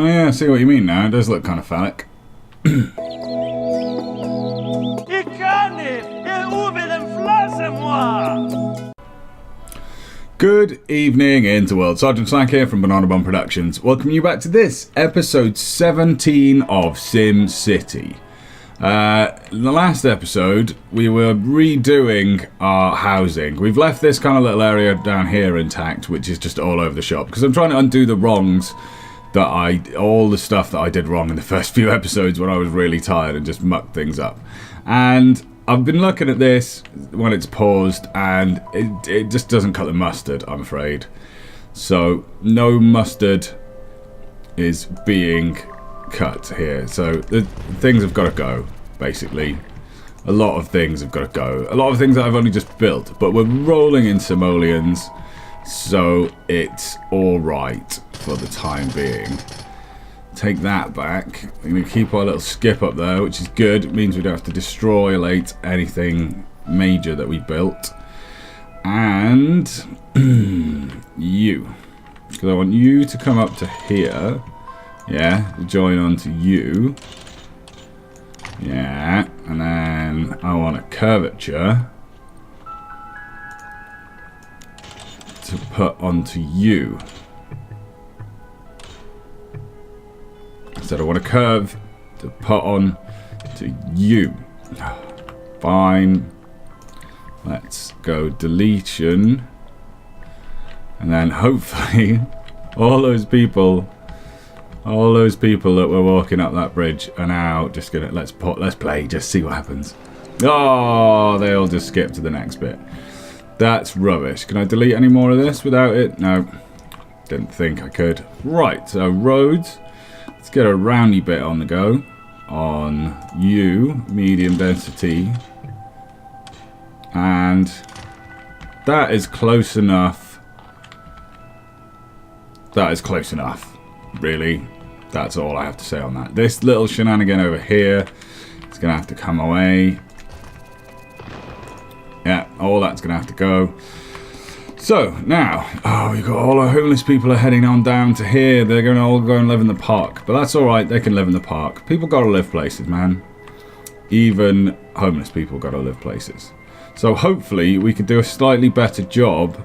Oh yeah, I see what you mean now. It does look kind of phallic. Good evening, Interworld. Sergeant Slack here from Banana Bomb Productions. Welcome you back to this, episode 17 of SimCity. In the last episode, we were redoing our housing. We've left this kind of little area down here intact, which is just all over the shop, because I'm trying to undo the wrongs all the stuff that I did wrong in the first few episodes when I was really tired and just mucked things up. And I've been looking at this when it's paused, and it just doesn't cut the mustard, I'm afraid. So no mustard is being cut here. So the things have got to go, basically. A lot of things have got to go. A lot of things that I've only just built, but we're rolling in simoleons, so it's alright for the time being. Take that back. We're going to keep our little skip up there, which is good. It means we don't have to destroy anything major that we built. And you. Because I want you to come up to here. Yeah, join on to you. Yeah, and then I want a curvature to put onto you. So I want a curve to put on to you. Fine. Let's go deletion. And then hopefully all those people that were walking up that bridge are now just gonna let's play, just see what happens. Oh, they all just skip to the next bit. That's rubbish. Can I delete any more of this without it? No. Didn't think I could. Right, so roads. Let's get a roundy bit on the go. On you, medium density. And that is close enough. That is close enough, really. That's all I have to say on that. This little shenanigan over here is going to have to come away. Yeah, all that's going to have to go. So, now, we've got all our homeless people are heading on down to here. They're going to all go and live in the park. But that's alright, they can live in the park. People got to live places, man. Even homeless people got to live places. So hopefully we can do a slightly better job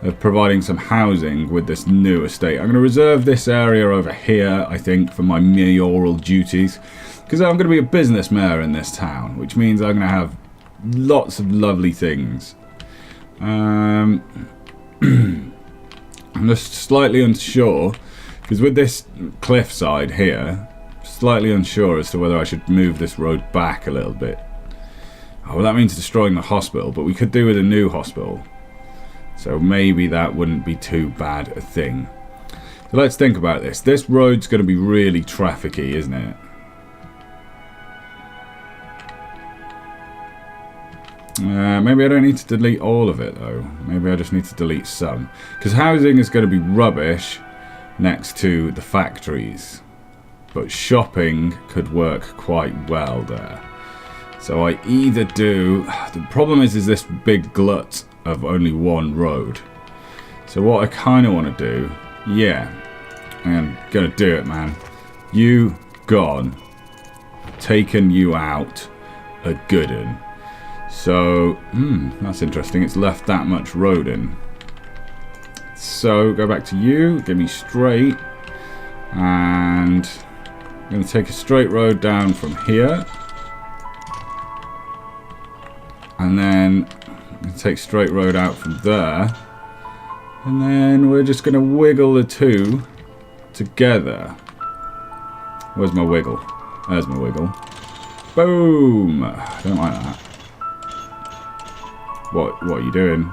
of providing some housing with this new estate. I'm going to reserve this area over here, I think, for my mayoral duties. Because I'm going to be a business mayor in this town, which means I'm going to have lots of lovely things. I'm just slightly unsure, because with this cliffside here, slightly unsure as to whether I should move this road back a little bit. Oh, well, that means destroying the hospital, but we could do with a new hospital. So maybe that wouldn't be too bad a thing. So let's think about this. This road's going to be really trafficy, isn't it? Maybe I don't need to delete all of it, though. Maybe I just need to delete some. Because housing is going to be rubbish next to the factories. But shopping could work quite well there. So I either do... The problem is this big glut of only one road. So what I kind of want to do... Yeah. I'm going to do it, man. You gone. Taken you out. A good un. So, that's interesting. It's left that much road in. So, go back to you. Give me straight. And I'm going to take a straight road down from here. And then I'm going to take straight road out from there. And then we're just going to wiggle the two together. Where's my wiggle? There's my wiggle. Boom! I don't like that. What are you doing?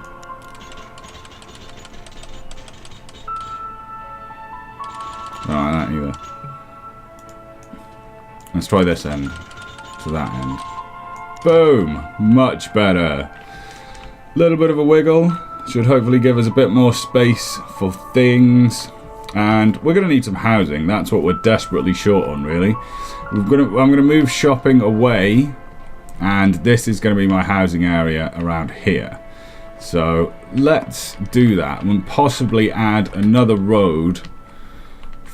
Don't like that either. Let's try this end to that end. Boom! Much better. Little bit of a wiggle. Should hopefully give us a bit more space for things. And we're going to need some housing. That's what we're desperately short on, really. I'm going to move shopping away. And this is going to be my housing area around here. So let's do that and possibly add another road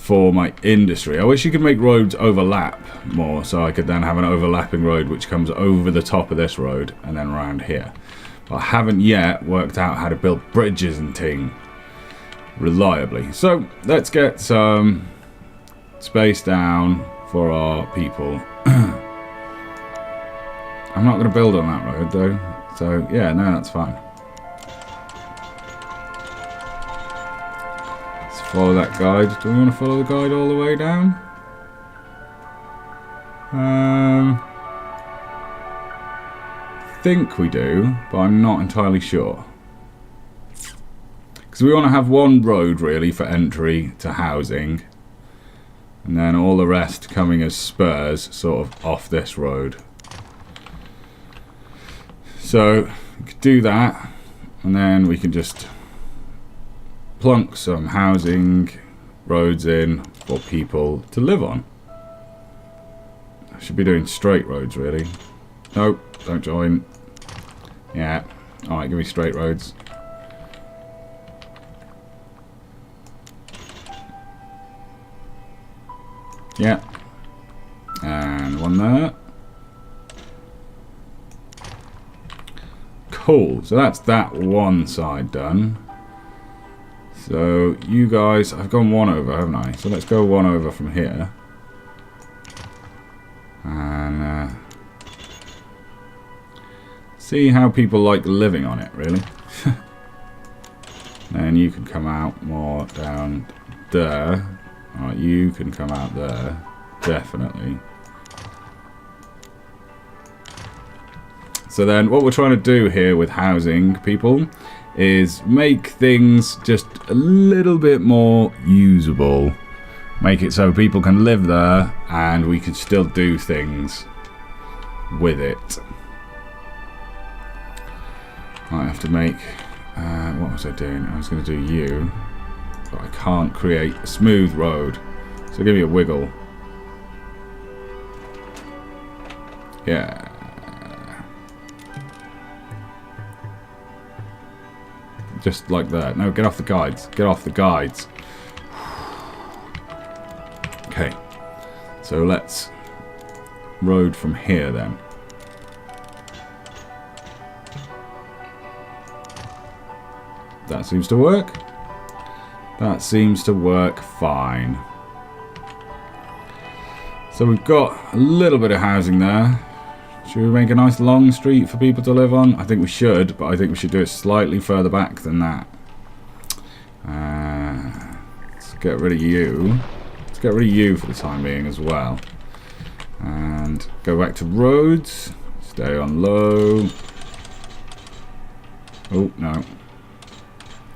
for my industry. I wish you could make roads overlap more, so I could then have an overlapping road which comes over the top of this road and then around here. But I haven't yet worked out how to build bridges and things reliably. So let's get some space down for our people. I'm not going to build on that road though, so yeah, no, that's fine. Let's follow that guide. Do we want to follow the guide all the way down? I think we do, but I'm not entirely sure. Because we want to have one road really for entry to housing, and then all the rest coming as spurs sort of off this road. So we could do that, and then we can just plunk some housing roads in for people to live on. I should be doing straight roads really. Nope, don't join. Yeah, alright, give me straight roads. Yeah, and one there. Cool, so that's that one side done. So you guys, I've gone one over, haven't I? So let's go one over from here. And see how people like living on it, really. Then you can come out more down there. Alright, you can come out there, definitely. So then what we're trying to do here with housing people is make things just a little bit more usable. Make it so people can live there and we can still do things with it. I have to make... what was I doing? I was going to do you, but I can't create a smooth road. So give me a wiggle. Yeah. Just like that. No, get off the guides. Get off the guides. Okay. So let's road from here then. That seems to work. That seems to work fine. So we've got a little bit of housing there. Should we make a nice long street for people to live on? I think we should, but I think we should do it slightly further back than that. Let's get rid of you. Let's get rid of you for the time being as well. And go back to roads. Stay on low. Oh, no.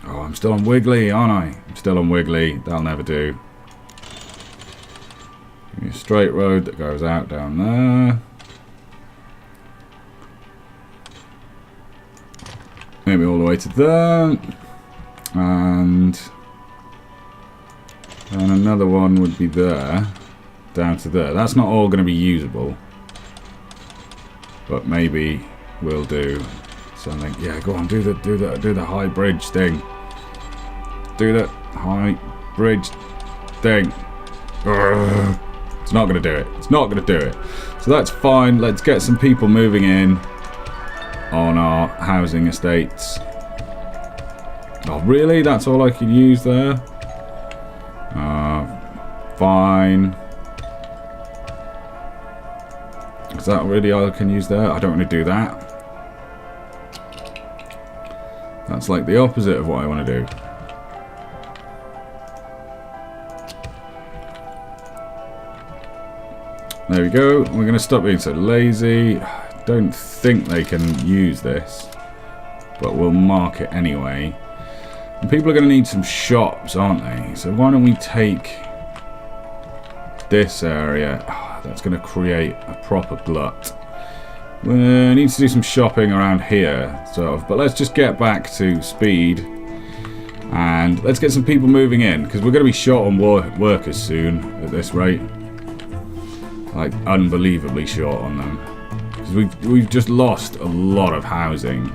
Oh, I'm still on Wiggly, aren't I? I'm still on Wiggly. That'll never do. Give me a straight road that goes out down there. Maybe all the way to there. And then another one would be there. Down to there. That's not all going to be usable. But maybe we'll do something. Yeah, go on, do the high bridge thing. Do the high bridge thing. Urgh. It's not going to do it. It's not going to do it. So that's fine. Let's get some people moving in on our housing estates. Oh, really? That's all I could use there? Fine. Is that really all I can use there? I don't want to do that. That's like the opposite of what I want to do. There we go. We're going to stop being so lazy. Don't think they can use this, but we'll mark it anyway. And people are going to need some shops, aren't they? So why don't we take this area? Oh, that's going to create a proper glut. We need to do some shopping around here, sort of. But let's just get back to speed and let's get some people moving in, because we're going to be short on workers soon at this rate. Like unbelievably short on them. We've just lost a lot of housing.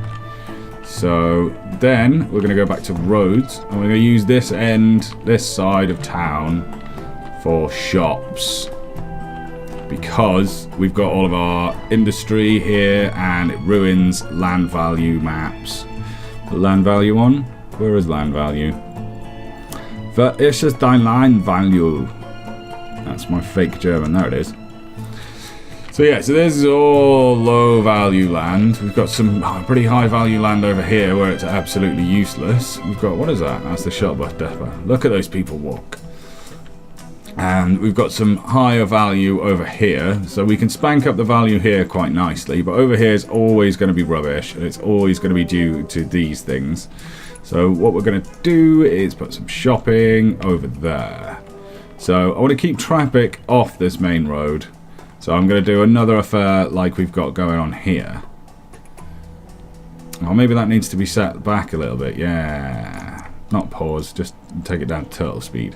So then we're going to go back to roads and we're going to use this end, this side of town for shops. Because we've got all of our industry here and it ruins land value maps. Put land value on? Where is land value? Where ist es dein land value? That's my fake German. There it is. So yeah, so this is all low value land. We've got some pretty high value land over here where it's absolutely useless. We've got, what is that? That's the shuttle depot. Look at those people walk. And we've got some higher value over here, so we can spank up the value here quite nicely, but over here is always going to be rubbish, and it's always going to be due to these things. So what we're going to do is put some shopping over there. So I want to keep traffic off this main road, so I'm going to do another affair like we've got going on here. Or maybe that needs to be set back a little bit. Yeah, not pause, just take it down to turtle speed.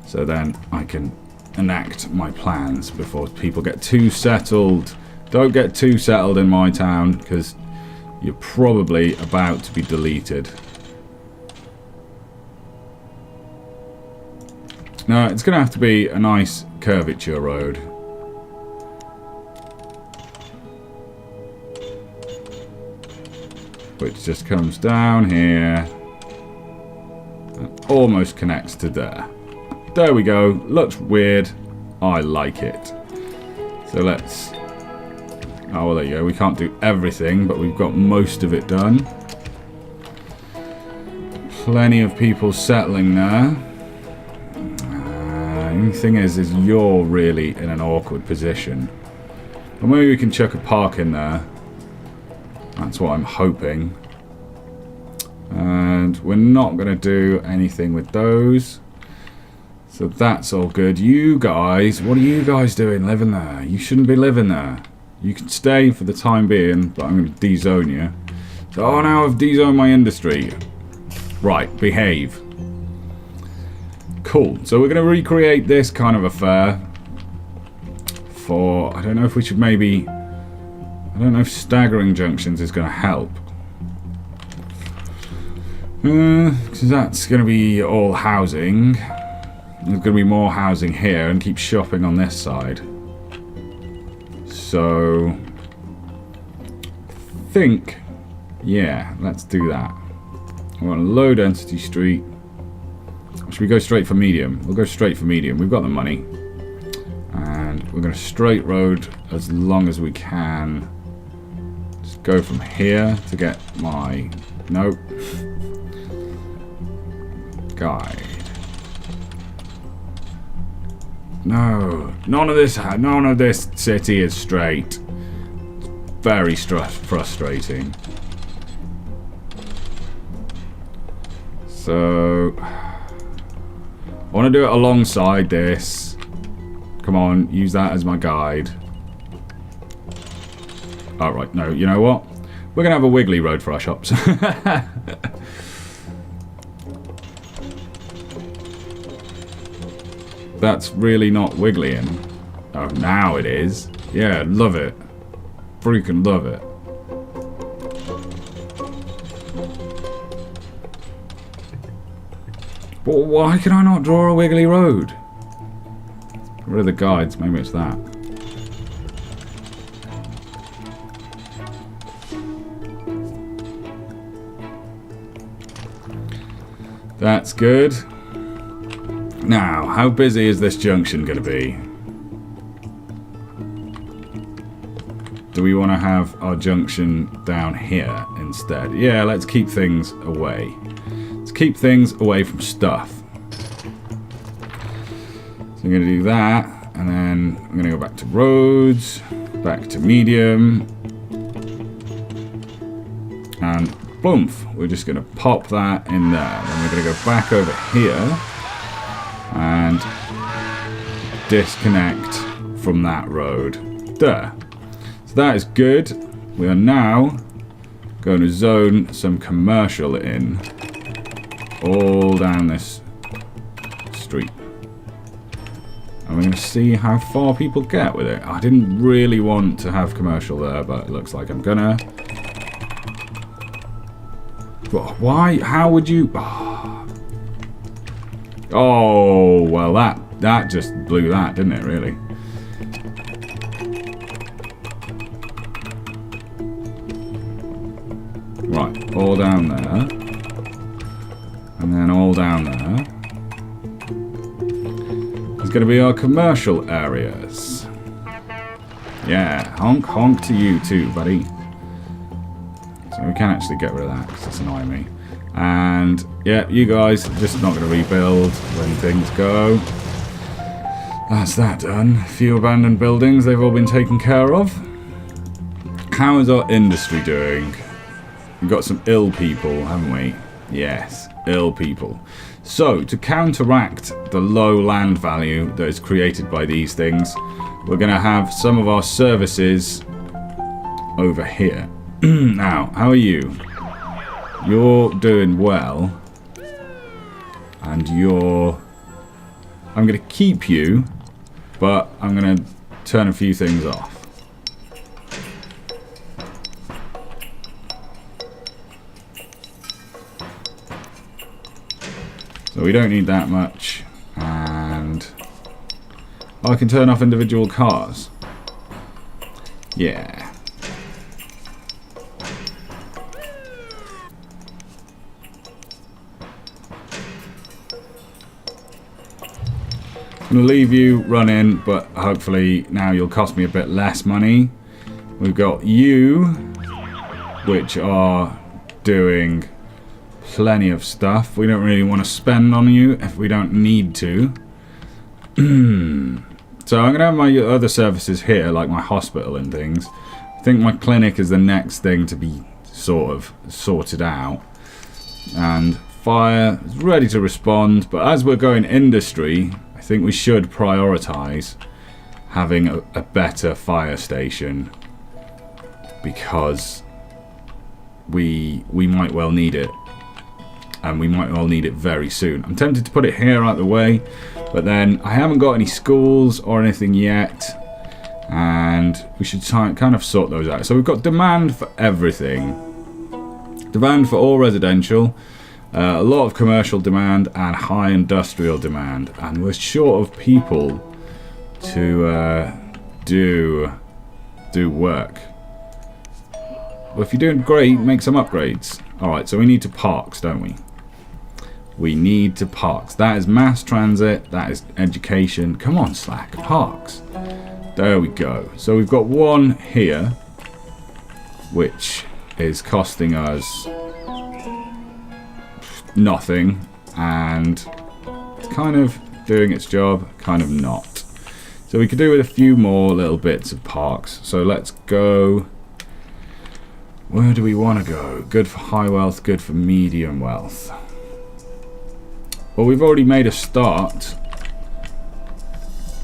So then I can enact my plans before people get too settled. Don't get too settled in my town, because you're probably about to be deleted. No, it's going to have to be a nice curvature road. Which just comes down here and almost connects to there. There we go. Looks weird. I like it. So let's... Oh, well, there you go. We can't do everything, but we've got most of it done. Plenty of people settling there. The only thing is you're really in an awkward position. Or maybe we can chuck a park in there. That's what I'm hoping. And we're not going to do anything with those. So that's all good. You guys, what are you guys doing living there? You shouldn't be living there. You can stay for the time being, but I'm going to de-zone you. So, oh, now I've de-zoned my industry. Right, behave. Cool. So we're going to recreate this kind of affair for... I don't know if we should maybe... I don't know if staggering junctions is going to help. Because that's going to be all housing. There's going to be more housing here and keep shopping on this side. So, I think, yeah, let's do that. I want a low density street. Or should we go straight for medium? We'll go straight for medium. We've got the money. And we're going to straight road as long as we can. Just go from here to get my... Nope. Guide. No, none of this city is straight. Very frustrating. So, I want to do it alongside this. Come on, use that as my guide. Alright, no, you know what? We're going to have a wiggly road for our shops. That's really not wiggling. Oh, now it is. Yeah, love it. Freaking love it. But why can I not draw a wiggly road? Get rid of the guides, maybe it's that. That's good. Now, how busy is this junction going to be? Do we want to have our junction down here instead? Yeah, let's keep things away. Let's keep things away from stuff. So I'm going to do that, and then I'm going to go back to roads, back to medium, and boomf, we're just going to pop that in there. Then we're going to go back over here and disconnect from that road there. So that is good. We are now going to zone some commercial in all down this street, and we're going to see how far people get with it. I didn't really want to have commercial there, but it looks like I'm gonna. But why? How would you? Oh, well, that just blew that, didn't it, really? Right, all down there. And then all down there. There's going to be our commercial areas. Yeah, honk honk to you too, buddy. So we can actually get rid of that because it's annoying me. And yeah, you guys are just not going to rebuild when things go. That's that done. A few abandoned buildings, they've all been taken care of. How is our industry doing? We've got some ill people, haven't we? Yes, ill people. So, to counteract the low land value that is created by these things, we're going to have some of our services over here. Now, how are you? You're doing well. And you're... I'm going to keep you, but I'm going to turn a few things off. So we don't need that much, and I can turn off individual cars. Yeah. I'm going to leave you running, but hopefully now you'll cost me a bit less money. We've got you, which are doing plenty of stuff. We don't really want to spend on you if we don't need to. So I'm going to have my other services here, like my hospital and things. I think my clinic is the next thing to be sort of sorted out. And fire is ready to respond, but as we're going industry, I think we should prioritise having a better fire station, because we might well need it. And we might well need it very soon. I'm tempted to put it here out the way, but then I haven't got any schools or anything yet, and we should kind of sort those out. So we've got demand for everything. Demand for all residential, a lot of commercial demand, and high industrial demand. And we're short of people to do work. Well, if you're doing great, make some upgrades. Alright, so we need to parks, don't we? We need to parks. That is mass transit. That is education. Come on, Slack. Parks. There we go. So we've got one here, which is costing us nothing. And it's kind of doing its job, kind of not. So we could do with a few more little bits of parks. So let's go... Where do we want to go? Good for high wealth, good for medium wealth. Well, we've already made a start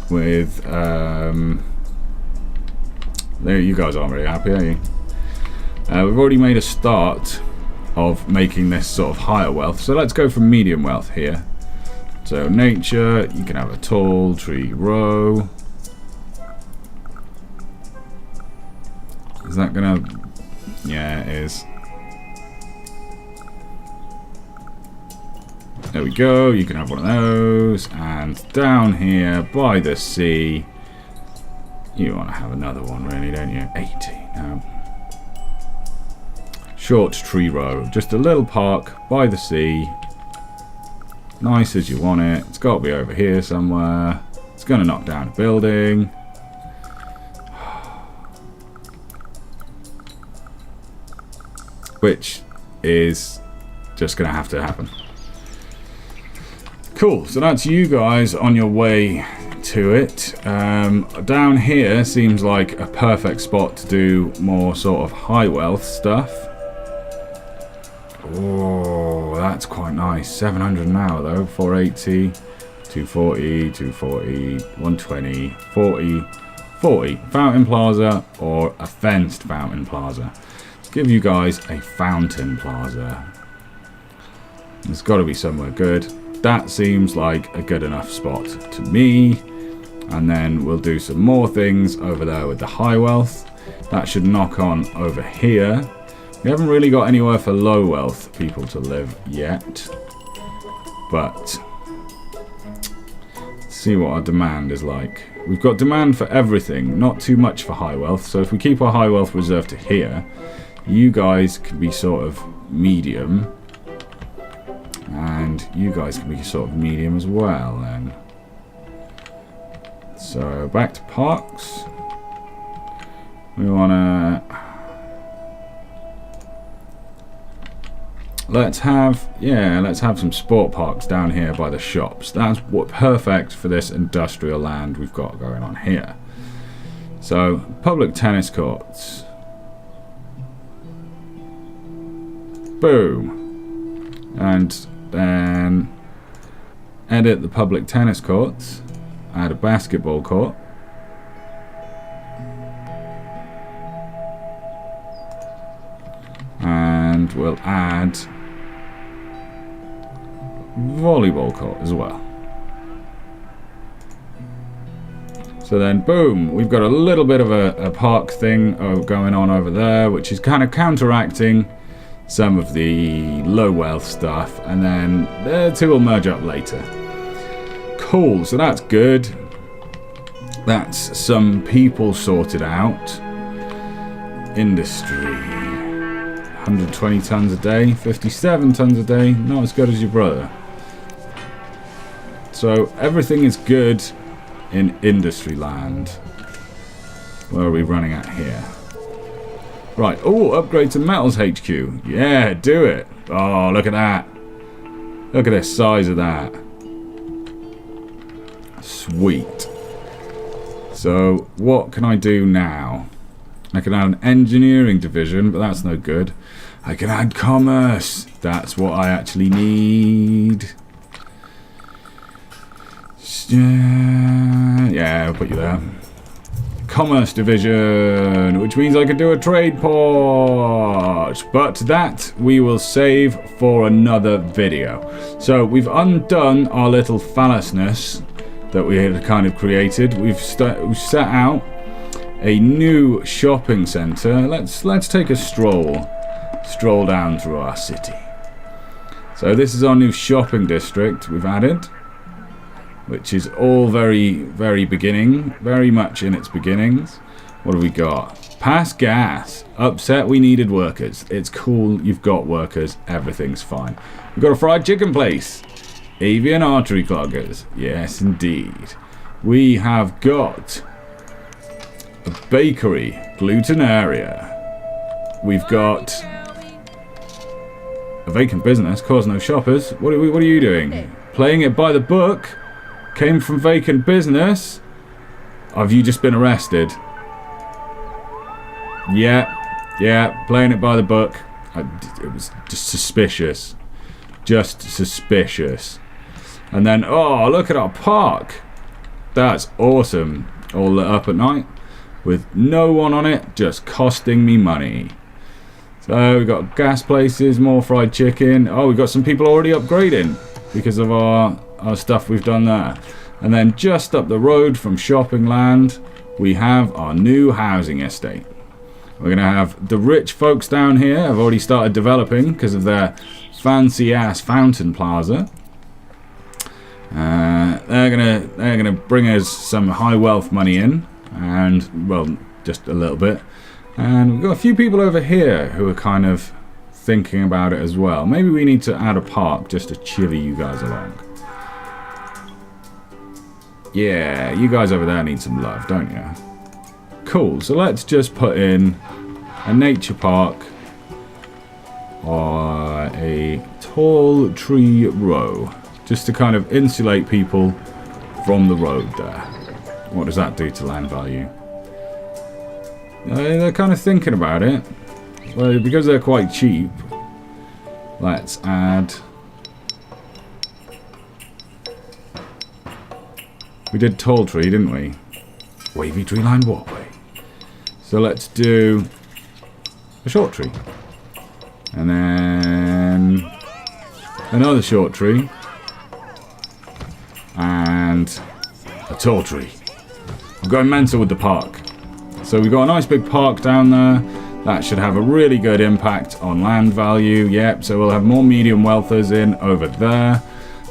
with... there, you guys aren't very happy, are you? We've already made a start of making this sort of higher wealth. So let's go for medium wealth here. So nature, you can have a tall tree row. Is that going to... Yeah, it is. There we go. You can have one of those. And down here by the sea, you want to have another one, really, don't you? 80. No. Short tree row. Just a little park by the sea. Nice as you want it. It's got to be over here somewhere. It's going to knock down a building. Which is just going to have to happen. Cool, so that's you guys on your way to it. Down here seems like a perfect spot to do more sort of high wealth stuff. Oh, that's quite nice. 700 an hour though, 480, 240, 240, 120, 40, 40. Fountain plaza or a fenced fountain plaza. Let's give you guys a fountain plaza. There's got to be somewhere good. That seems like a good enough spot to me. And then we'll do some more things over there with the high wealth. That should knock on over here. We haven't really got anywhere for low wealth people to live yet. But let's see what our demand is like. We've got demand for everything, not too much for high wealth. So if we keep our high wealth reserve to here, you guys can be sort of medium. And you guys can be sort of medium as well then. So back to parks. We wanna... let's have some sport parks down here by the shops. That's what perfect for this industrial land we've got going on here. So public tennis courts. Boom. And then edit the public tennis courts. Add a basketball court. And we'll add volleyball court as well. So then, boom, we've got a little bit of a park thing going on over there, which is kind of counteracting some of the low wealth stuff, and then the two will merge up later. Cool, so that's good. That's some people sorted out. Industry. 120 tons a day, 57 tons a day, not as good as your brother. So everything is good in industry land. Where are we running at here? Right, oh, upgrade to metals HQ. Yeah, do it. Oh, look at that. Look at the size of that. Sweet. So what can I do now? I can add an engineering division, but that's no good. I can add commerce. That's what I actually need. Yeah, I'll put you there. Commerce division, which means I can do a trade port. But that we will save for another video. So we've undone our little fallousness that we had kind of created. We've set out a new shopping centre. Let's take a stroll down through our city. So this is our new shopping district we've added, which is all very, very beginning, very much in its beginnings. What have we got? Pass gas. Upset we needed workers. It's cool, you've got workers, everything's fine. We've got a fried chicken place. Avian artery cloggers. Yes, indeed. We have got a bakery, Glutenaria. We've got a vacant business, cause no shoppers. What are you doing? Playing it by the book. Came from vacant business. Have you just been arrested? Yeah, playing it by the book. It was just suspicious. Just suspicious. And then, oh, look at our park. That's awesome. All lit up at night with no one on it, just costing me money. So we've got gas places, more fried chicken. Oh, we've got some people already upgrading because of our stuff we've done there. And then just up the road from shopping land, we have our new housing estate. We're going to have the rich folks down here have already started developing because of their fancy ass fountain plaza. They're gonna bring us some high wealth money in, and well, just a little bit. And we've got a few people over here who are kind of thinking about it as well. Maybe we need to add a park just to chivvy you guys along. Yeah, you guys over there need some love, don't you? Cool, so let's just put in a nature park or a tall tree row, just to kind of insulate people from the road there. What does that do to land value? They're kind of thinking about it. Well, because they're quite cheap, let's add... We did tall tree, didn't we? Wavy tree line walkway. So let's do a short tree. And then another short tree. And a tall tree. I'm going mental with the park. So we've got a nice big park down there. That should have a really good impact on land value. Yep, so we'll have more medium wealthers in over there.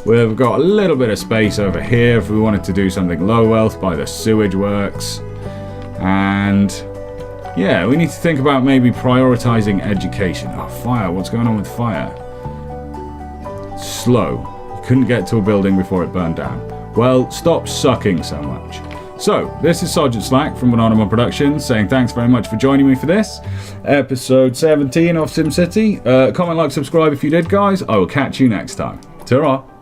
We've got a little bit of space over here if we wanted to do something low wealth by the sewage works. And yeah, we need to think about maybe prioritizing education. Oh, fire. What's going on with fire? Slow. You couldn't get to a building before it burned down. Well, stop sucking so much. So, this is Sergeant Slack from Banana Productions saying thanks very much for joining me for this episode 17 of SimCity. Comment, like, subscribe if you did, guys. I will catch you next time. Ta-ra.